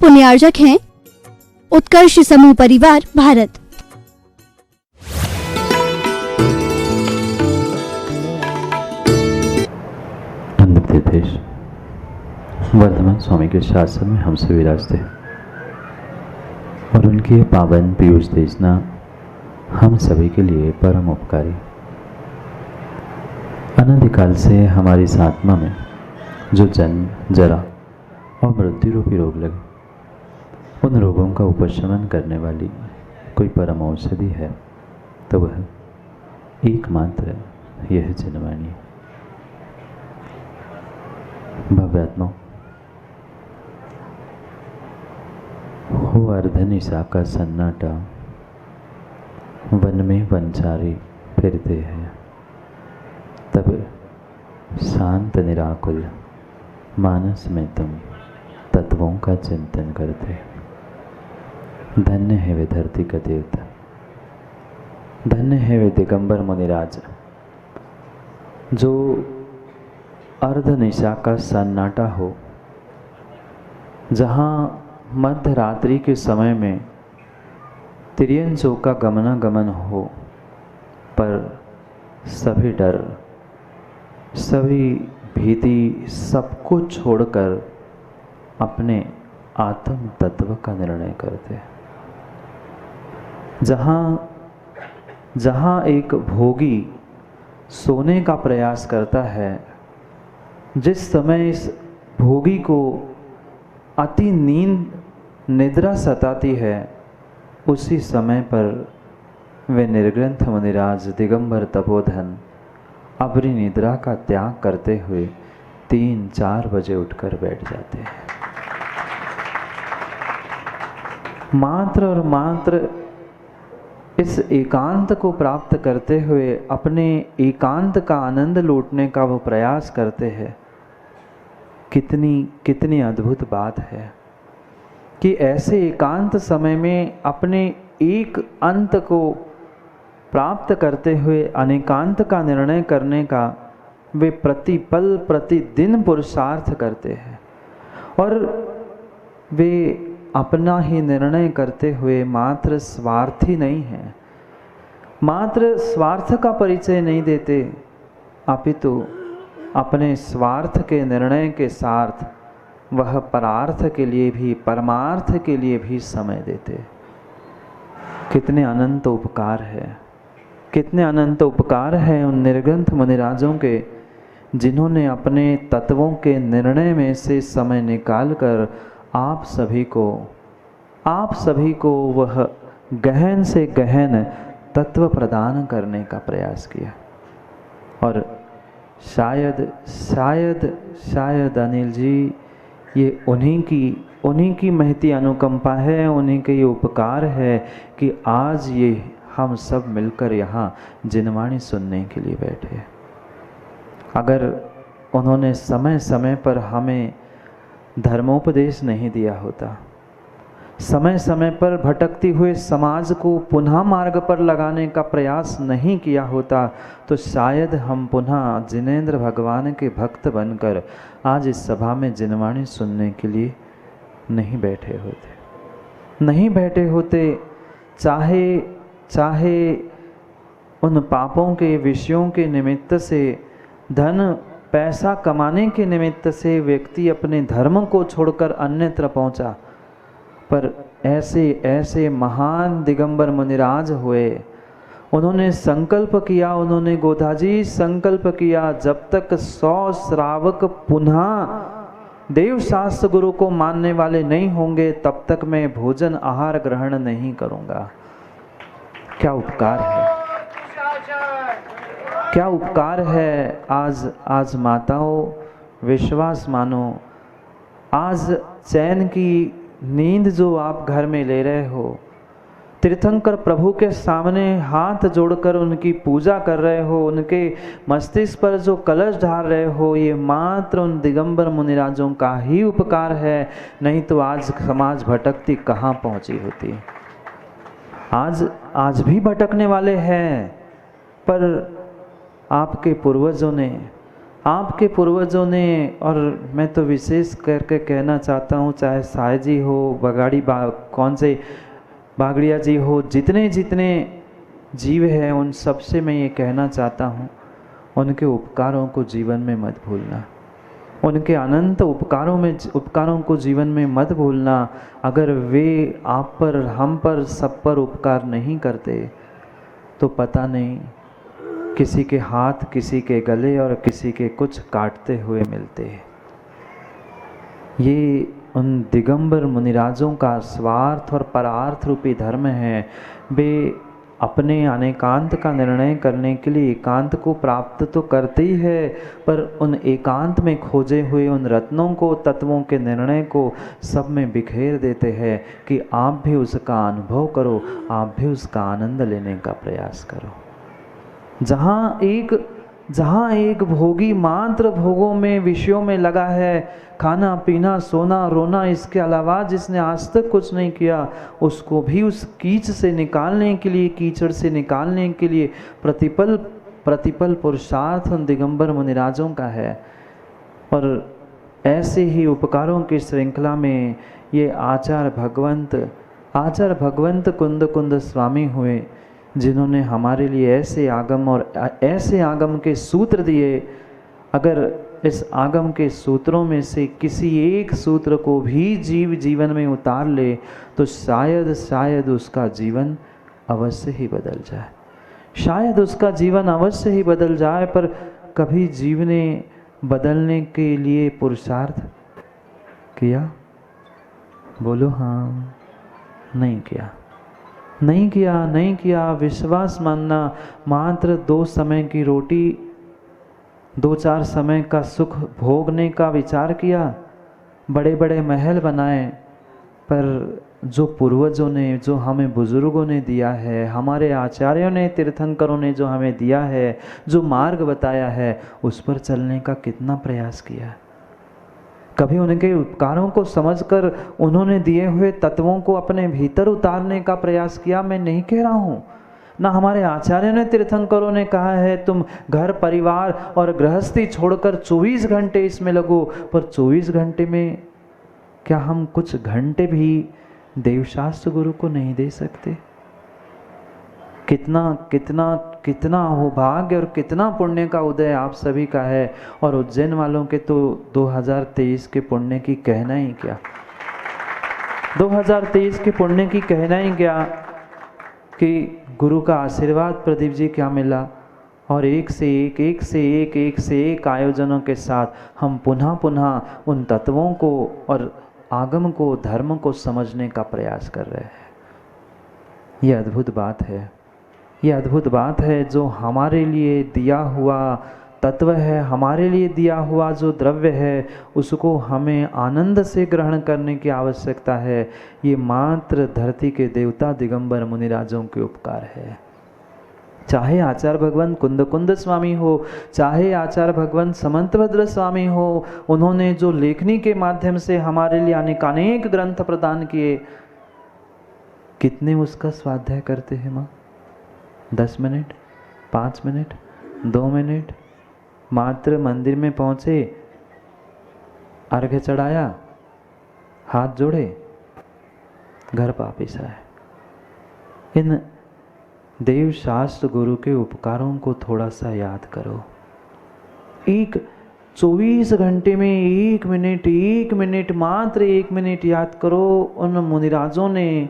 पुण्यार्जक हैं उत्कर्ष समूह परिवार भारत। आंध्र प्रदेश वर्धमान स्वामी के शासन में हमसे विराजते और उनकी ये पावन पीयूष देशना हम सभी के लिए परम उपकारी। अनादिकाल से हमारी इस आत्मा में जो जन्म, जरा और मृत्यु रूपी रोग लगे, उन रोगों का उपशमन करने वाली कोई परम औषधि है तो वह एकमात्र यह जनवाणी। भव्यात्मा हो अर्धनिशा का सन्नाटा, वन में वनचारी फिरते हैं, तब शांत निराकुल मानस में तुम तत्वों का चिंतन करते। धन्य है वे धरती का देवता, धन्य है वे दिगंबर मुनिराज, जो अर्धनिशा का सन्नाटा हो, जहाँ मध्य रात्रि के समय में तिर्यंचों का गमनागमन हो, पर सभी डर, सभी भीति, सबको छोड़कर अपने आत्म तत्व का निर्णय करते। जहाँ एक भोगी सोने का प्रयास करता है, जिस समय इस भोगी को अति निद्रा सताती है, उसी समय पर वे निर्ग्रंथ मुनिराज दिगंबर तपोधन अपनी निद्रा का त्याग करते हुए 3-4 बजे उठकर बैठ जाते हैं। मात्र और मात्र इस एकांत को प्राप्त करते हुए अपने एकांत का आनंद लूटने का वो प्रयास करते हैं। कितनी अद्भुत बात है कि ऐसे एकांत समय में अपने एक अंत को प्राप्त करते हुए अनेकांत का निर्णय करने का वे प्रतिपल प्रतिदिन पुरुषार्थ करते हैं। और वे अपना ही निर्णय करते हुए मात्र स्वार्थी नहीं हैं, मात्र स्वार्थ का परिचय नहीं देते, अपितु अपने स्वार्थ के निर्णय के साथ वह परार्थ के लिए भी, परमार्थ के लिए भी समय देते। कितने अनंत उपकार है, कितने अनंत उपकार हैं उन निर्ग्रंथ मुनिराजों के, जिन्होंने अपने तत्वों के निर्णय में से समय निकालकर आप सभी को वह गहन से गहन तत्व प्रदान करने का प्रयास किया। और शायद अनिल जी, ये उन्हीं की महती अनुकंपा है, उन्हीं के ये उपकार है कि आज ये हम सब मिलकर यहाँ जिनवाणी सुनने के लिए बैठे। अगर उन्होंने समय समय पर हमें धर्मोपदेश नहीं दिया होता, समय समय पर भटकती हुए समाज को पुनः मार्ग पर लगाने का प्रयास नहीं किया होता, तो शायद हम पुनः जिनेंद्र भगवान के भक्त बनकर आज इस सभा में जिनवाणी सुनने के लिए नहीं बैठे होते। चाहे उन पापों के विषयों के निमित्त से, धन पैसा कमाने के निमित्त से व्यक्ति अपने धर्म को छोड़कर अन्यत्र पहुंचा, पर ऐसे महान दिगंबर मुनिराज हुए। उन्होंने संकल्प किया, उन्होंने गोधाजी संकल्प किया, जब तक 100 श्रावक पुनः देव शास्त्र गुरु को मानने वाले नहीं होंगे, तब तक मैं भोजन आहार ग्रहण नहीं करूंगा। क्या उपकार है, क्या उपकार है। आज माताओं विश्वास मानो, आज चैन की नींद जो आप घर में ले रहे हो, तीर्थंकर प्रभु के सामने हाथ जोड़कर उनकी पूजा कर रहे हो, उनके मस्तिष्क पर जो कलश ढाल रहे हो, ये मात्र उन दिगंबर मुनिराजों का ही उपकार है। नहीं तो आज समाज भटकती कहाँ पहुँची होती। आज भी भटकने वाले हैं, पर आपके पूर्वजों ने आपके पूर्वजों ने, और मैं तो विशेष करके कहना चाहता हूँ, चाहे साय जी हो, कौन से बागड़िया जी हो, जितने जितने जीव हैं उन सब से मैं ये कहना चाहता हूँ, उनके उपकारों को जीवन में मत भूलना। उनके अनंत उपकारों को जीवन में मत भूलना। अगर वे आप पर, हम पर, सब पर उपकार नहीं करते तो पता नहीं किसी के हाथ, किसी के गले और किसी के कुछ काटते हुए मिलते। ये उन दिगंबर मुनिराजों का स्वार्थ और परार्थ रूपी धर्म है। वे अपने अनेकांत का निर्णय करने के लिए एकांत को प्राप्त तो करते ही है, पर उन एकांत में खोजे हुए उन रत्नों को, तत्वों के निर्णय को सब में बिखेर देते हैं कि आप भी उसका अनुभव करो, आप भी उसका आनंद लेने का प्रयास करो। जहाँ एक भोगी मात्र भोगों में, विषयों में लगा है, खाना पीना सोना रोना, इसके अलावा जिसने आज तक कुछ नहीं किया, उसको भी उस कीच से निकालने के लिए, कीचड़ से निकालने के लिए प्रतिपल पुरुषार्थ उन दिगंबर मुनिराजों का है। और ऐसे ही उपकारों की श्रृंखला में ये आचार्य भगवंत कुंद स्वामी हुए, जिन्होंने हमारे लिए ऐसे आगम के सूत्र दिए। अगर इस आगम के सूत्रों में से किसी एक सूत्र को भी जीवन में उतार ले तो शायद उसका जीवन अवश्य ही बदल जाए, शायद उसका जीवन अवश्य ही बदल जाए। पर कभी जीव ने बदलने के लिए पुरुषार्थ किया? बोलो हाँ। नहीं किया। विश्वास मानना, मात्र 2 समय की रोटी, 2-4 समय का सुख भोगने का विचार किया, बड़े बड़े महल बनाए, पर जो पूर्वजों ने, जो हमें बुजुर्गों ने दिया है, हमारे आचार्यों ने, तीर्थंकरों ने जो हमें दिया है, जो मार्ग बताया है, उस पर चलने का कितना प्रयास किया? कभी उनके उपकारों को समझकर उन्होंने दिए हुए तत्वों को अपने भीतर उतारने का प्रयास किया? मैं नहीं कह रहा हूँ। ना हमारे आचार्य ने, तीर्थंकरों ने कहा है तुम घर परिवार और गृहस्थी छोड़कर 24 घंटे इसमें लगो, पर 24 घंटे में क्या हम कुछ घंटे भी देवशास्त्र गुरु को नहीं दे सकते? कितना अहोभाग्य और कितना पुण्य का उदय आप सभी का है। और उज्जैन वालों के तो 2023 के पुण्य की कहना ही क्या, 2023 के पुण्य की कहना ही क्या कि गुरु का आशीर्वाद प्रदीप जी क्या मिला, और एक से एक आयोजनों के साथ हम पुनः उन तत्वों को और आगम को, धर्म को समझने का प्रयास कर रहे हैं। ये अद्भुत बात है जो हमारे लिए दिया हुआ तत्व है, हमारे लिए दिया हुआ जो द्रव्य है, उसको हमें आनंद से ग्रहण करने की आवश्यकता है। ये मात्र धरती के देवता दिगंबर मुनिराजों के उपकार है। चाहे आचार्य भगवंत कुंद स्वामी हो, चाहे आचार्य भगवंत समंतभद्र स्वामी हो, उन्होंने जो लेखनी के माध्यम से हमारे लिए अनेक ग्रंथ प्रदान किए, कितने उसका स्वाध्याय करते हैं माँ? 10 मिनट, 5 मिनट, 2 मिनट, मात्र मंदिर में पहुंचे, अर्घ्य चढ़ाया, हाथ जोड़े, घर वापिस आए। इन देव शास्त्र गुरु के उपकारों को थोड़ा सा याद करो। 24 घंटे में 1 मिनट, मात्र 1 मिनट याद करो। उन मुनिराजों ने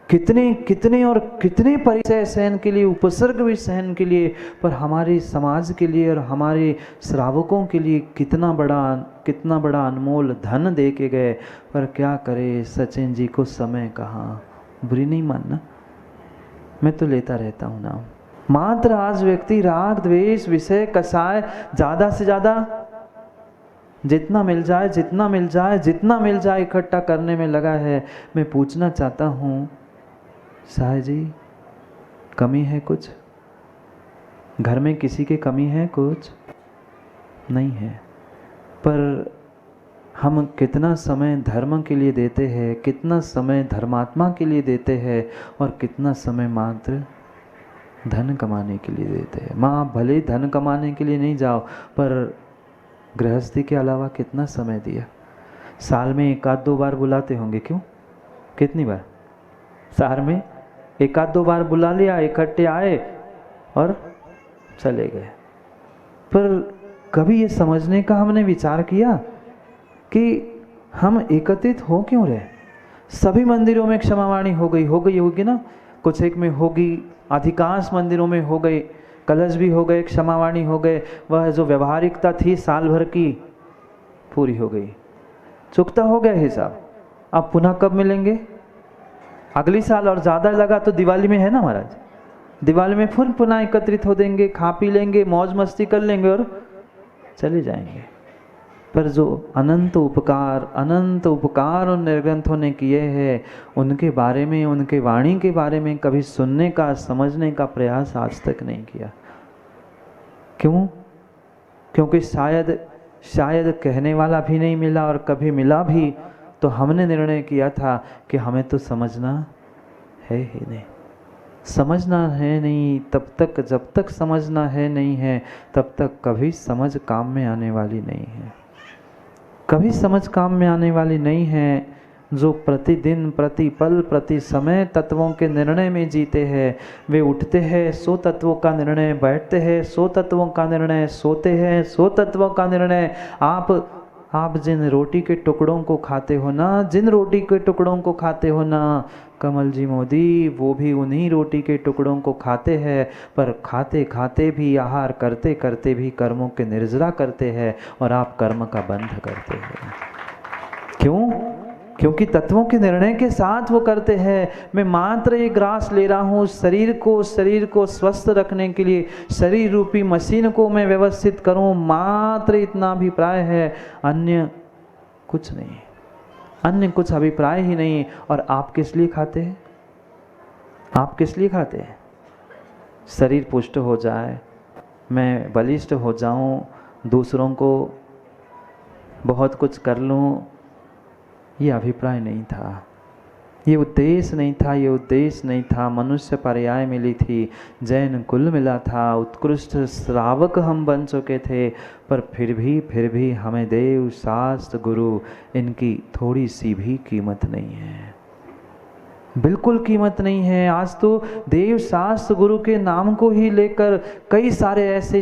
कितने परिचय सहन के लिए, उपसर्ग भी सहन के लिए, पर हमारे समाज के लिए और हमारे श्रावकों के लिए कितना बड़ा अनमोल धन दे के गए। पर क्या करे, सचिन जी को समय कहाँ। बुरी नहीं मानना, मैं तो लेता रहता हूँ नाम। मात्र आज व्यक्ति राग द्वेष विषय कसाय ज़्यादा से ज़्यादा जितना मिल जाए इकट्ठा करने में लगा है। मैं पूछना चाहता हूँ, साय जी कमी है कुछ? घर में किसी के कमी है कुछ? नहीं है। पर हम कितना समय धर्म के लिए देते हैं, कितना समय धर्मात्मा के लिए देते हैं, और कितना समय मात्र धन कमाने के लिए देते हैं। माँ, भले धन कमाने के लिए नहीं जाओ, पर गृहस्थी के अलावा कितना समय दिया? साल में एक आध दो बार बुलाते होंगे, क्यों? कितनी बार? साल में एक आध दो बार बुला लिया, इकट्ठे आए और चले गए। पर कभी ये समझने का हमने विचार किया कि हम एकत्रित हो क्यों रहे? सभी मंदिरों में क्षमावाणी हो गई होगी ना, कुछ एक में होगी, अधिकांश मंदिरों में हो गई, कलश भी हो गए, क्षमावाणी हो गए, वह जो व्यवहारिकता थी साल भर की पूरी हो गई, चुकता हो गया हिसाब। अब पुनः कब मिलेंगे? अगली साल, और ज़्यादा लगा तो दिवाली में है ना महाराज, दिवाली में फिर पुनः एकत्रित हो देंगे, खा पी लेंगे, मौज मस्ती कर लेंगे और चले जाएंगे। पर जो अनंत उपकार उन निर्ग्रंथों ने किए हैं, उनके बारे में, उनके वाणी के बारे में कभी सुनने का, समझने का प्रयास आज तक नहीं किया। क्यों? क्योंकि शायद कहने वाला भी नहीं मिला, और कभी मिला भी तो हमने निर्णय किया था कि हमें तो समझना है ही नहीं। समझना है नहीं तब तक, जब तक समझना है नहीं है तब तक कभी समझ काम में आने वाली नहीं है। कभी समझ काम में आने वाली नहीं है। जो प्रतिदिन, प्रति पल, प्रति समय तत्वों के निर्णय में जीते हैं, वे उठते हैं सो तत्वों का निर्णय, बैठते हैं सो तत्वों का निर्णय, सोते हैं सो तत्वों का निर्णय। आप जिन रोटी के टुकड़ों को खाते हो ना, जिन रोटी के टुकड़ों को खाते हो ना कमल जी मोदी, वो भी उन्हीं रोटी के टुकड़ों को खाते हैं, पर खाते खाते भी, आहार करते करते भी कर्मों के निर्जरा करते हैं, और आप कर्म का बंध करते हैं। क्यों? क्योंकि तत्वों के निर्णय के साथ वो करते हैं। मैं मात्र एक ग्रास ले रहा हूँ, शरीर को स्वस्थ रखने के लिए, शरीर रूपी मशीन को मैं व्यवस्थित करूँ, मात्र इतना अभिप्राय है, अन्य कुछ नहीं, अन्य कुछ अभिप्राय ही नहीं। और आप किस लिए खाते हैं? आप किस लिए खाते हैं? शरीर पुष्ट हो जाए, मैं बलिष्ठ हो जाऊं, दूसरों को बहुत कुछ कर लूं, ये अभिप्राय नहीं था, ये उद्देश्य नहीं था, ये उद्देश्य नहीं था। मनुष्य पर्याय मिली थी, जैन कुल मिला था, उत्कृष्ट श्रावक हम बन चुके थे, पर फिर भी हमें देव, शास्त्र, गुरु, इनकी थोड़ी सी भी कीमत नहीं है, बिल्कुल कीमत नहीं है। आज तो देव, शास्त्र, गुरु के नाम को ही लेकर कई सारे ऐसे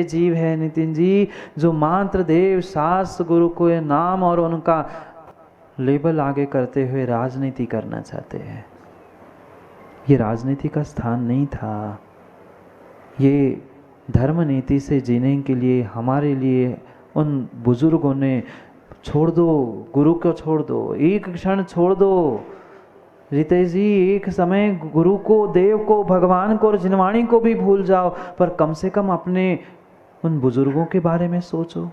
जीव हैं नितिन जी, जो मात्र देव, शास्त्र, गुरु को नाम और उनका लेबल आगे करते हुए राजनीति करना चाहते हैं। ये राजनीति का स्थान नहीं था। ये धर्म नीति से जीने के लिए हमारे लिए उन बुजुर्गों ने, छोड़ दो गुरु को, छोड़ दो, एक क्षण छोड़ दो रितेश जी, एक समय गुरु को, देव को, भगवान को और जिनवाणी को भी भूल जाओ, पर कम से कम अपने उन बुजुर्गों के बारे में सोचो,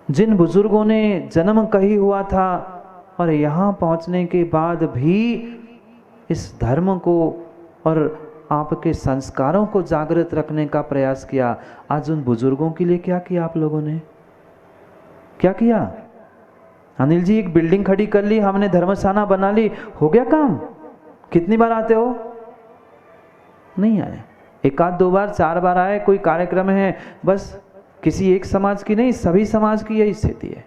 जिन बुजुर्गों ने जन्म कहीं हुआ था और यहाँ पहुँचने के बाद भी इस धर्म को और आपके संस्कारों को जागृत रखने का प्रयास किया। आज उन बुजुर्गों के लिए क्या किया आप लोगों ने? क्या किया? अनिल जी, एक बिल्डिंग खड़ी कर ली हमने, धर्मशाला बना ली, हो गया काम? कितनी बार आते हो? नहीं आए। एक आध दो बार, चार बार आए, कोई कार्यक्रम है, बस किसी एक समाज की नहीं, सभी समाज की यही स्थिति है।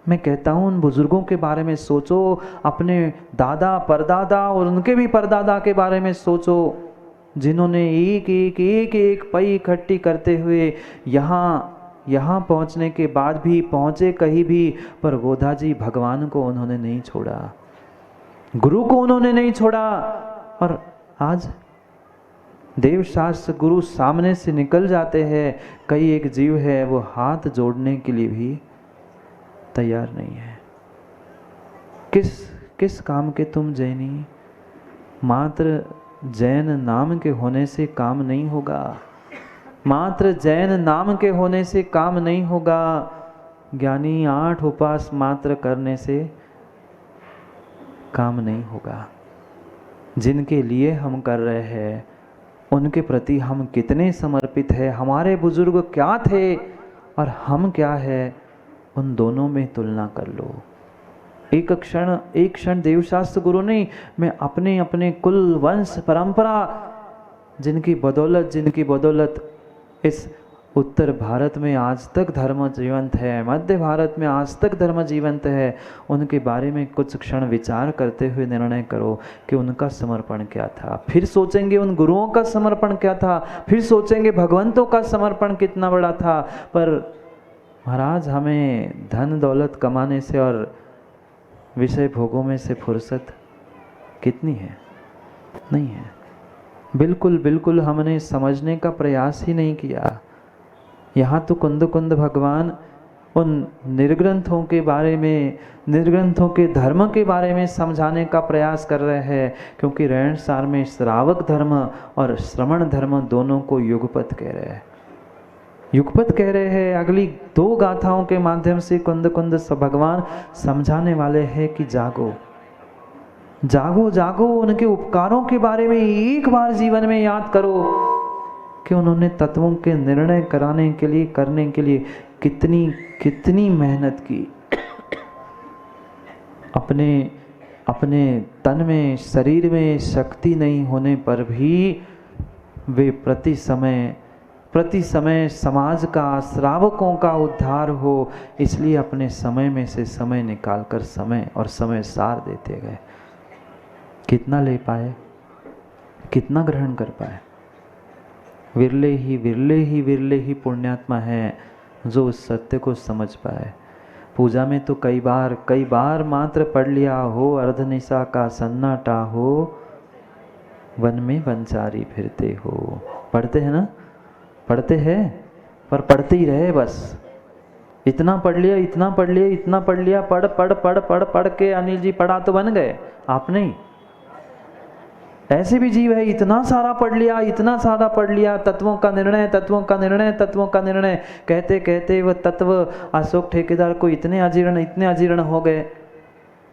मैं कहता हूँ उन बुजुर्गों के बारे में सोचो, अपने दादा, परदादा और उनके भी परदादा के बारे में सोचो, जिन्होंने एक पई इकट्ठी करते हुए यहाँ पहुँचने के बाद भी पहुँचे कहीं भी, पर गोधा जी भगवान को उन्होंने नहीं छोड़ा, गुरु को उन्होंने नहीं छोड़ा। और आज देव, शास्त्र, गुरु सामने से निकल जाते हैं, कई एक जीव है वो हाथ जोड़ने के लिए भी तैयार नहीं है। किस काम के तुम जैनी? मात्र जैन नाम के होने से काम नहीं होगा, मात्र जैन नाम के होने से काम नहीं होगा। ज्ञानी 8 उपास मात्र करने से काम नहीं होगा। जिनके लिए हम कर रहे हैं उनके प्रति हम कितने समर्पित हैं, हमारे बुजुर्ग क्या थे और हम क्या है, उन दोनों में तुलना कर लो। एक क्षण देवशास्त्र गुरु नहीं, मैं अपने कुल, वंश, परंपरा जिनकी बदौलत इस उत्तर भारत में आज तक धर्म जीवंत है, मध्य भारत में आज तक धर्म जीवंत है, उनके बारे में कुछ क्षण विचार करते हुए निर्णय करो कि उनका समर्पण क्या था। फिर सोचेंगे उन गुरुओं का समर्पण क्या था, फिर सोचेंगे भगवंतों का समर्पण कितना बड़ा था। पर महाराज, हमें धन दौलत कमाने से और विषय भोगों में से फुर्सत कितनी है? नहीं है। बिल्कुल बिल्कुल हमने समझने का प्रयास ही नहीं किया। यहाँ तो कुंद कुंद भगवान उन निर्ग्रंथों के बारे में, निर्ग्रंथों के धर्म के बारे में समझाने का प्रयास कर रहे हैं, क्योंकि रहन सार में श्रावक धर्म और श्रवण धर्म दोनों को युगपत कह रहे हैं। युगपत कह रहे हैं। अगली 2 गाथाओं के माध्यम से कुंद कुंद भगवान समझाने वाले हैं कि जागो जागो जागो, उनके उपकारों के बारे में एक बार जीवन में याद करो कि उन्होंने तत्वों के निर्णय कराने के लिए, करने के लिए कितनी कितनी मेहनत की। अपने अपने तन में, शरीर में शक्ति नहीं होने पर भी वे प्रति समय समाज का, श्रावकों का उद्धार हो, इसलिए अपने समय में से समय निकालकर समय और समय सार देते गए। कितना ले पाए, कितना ग्रहण कर पाए? विरले ही पुण्यात्मा है जो उस सत्य को समझ पाए। पूजा में तो कई बार मात्र पढ़ लिया हो, अर्धनिशा का सन्नाटा हो, वन में वनचारी फिरते हो। पढ़ते हैं ना, पढ़ते हैं, पर पढ़ते ही रहे बस। इतना पढ़ लिया, पढ़ के अनिल जी पढ़ा तो बन गए, आप नहीं। ऐसे भी जीव है, इतना सारा पढ़ लिया, तत्वों का निर्णय कहते कहते वह तत्व अशोक ठेकेदार को इतने अजीर्ण हो गए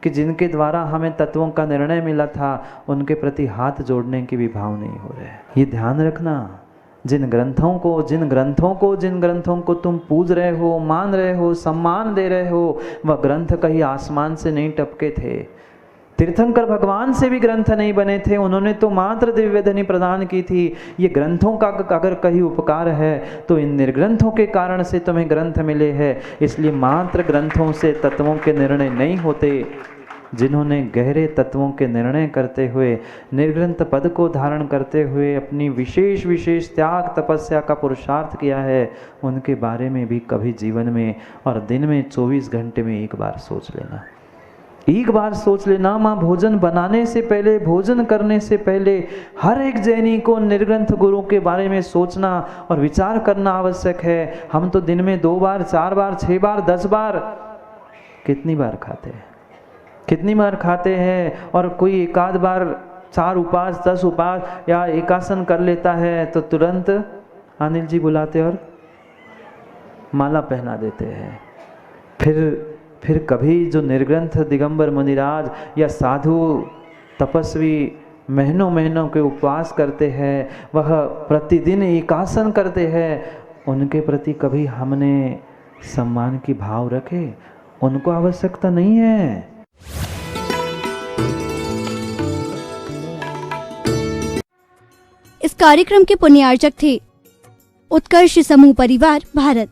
कि जिनके द्वारा हमें तत्वों का निर्णय मिला था, उनके प्रति हाथ जोड़ने की भी भाव नहीं हो रहे। ये ध्यान रखना। जिन ग्रंथों को तुम पूज रहे हो, मान रहे हो, सम्मान दे रहे हो, वह ग्रंथ कहीं आसमान से नहीं टपके थे। तीर्थंकर भगवान से भी ग्रंथ नहीं बने थे, उन्होंने तो मात्र दिव्य धनी प्रदान की थी। ये ग्रंथों का अगर कहीं उपकार है तो इन निर्ग्रंथों के कारण से तुम्हें ग्रंथ मिले हैं। इसलिए मात्र ग्रंथों से तत्वों के निर्णय नहीं होते। जिन्होंने गहरे तत्वों के निर्णय करते हुए, निर्ग्रंथ पद को धारण करते हुए अपनी विशेष त्याग तपस्या का पुरुषार्थ किया है, उनके बारे में भी कभी जीवन में और दिन में 24 घंटे में एक बार सोच लेना। माँ भोजन बनाने से पहले, भोजन करने से पहले हर एक जैनी को निर्ग्रंथ गुरु के बारे में सोचना और विचार करना आवश्यक है। हम तो दिन में 2 बार, 4 बार, 6 बार, 10 बार, कितनी बार खाते हैं। और कोई एकाध बार 4 उपास, 10 उपास या एकासन कर लेता है तो तुरंत अनिल जी बुलाते और माला पहना देते हैं। फिर कभी जो निर्ग्रंथ दिगंबर मुनिराज या साधु तपस्वी महीनों के उपवास करते हैं, वह प्रतिदिन एकासन करते हैं, उनके प्रति कभी हमने सम्मान की भाव रखे? उनको आवश्यकता नहीं है। इस कार्यक्रम के पुण्यार्चक थे उत्कर्ष समूह परिवार, भारत।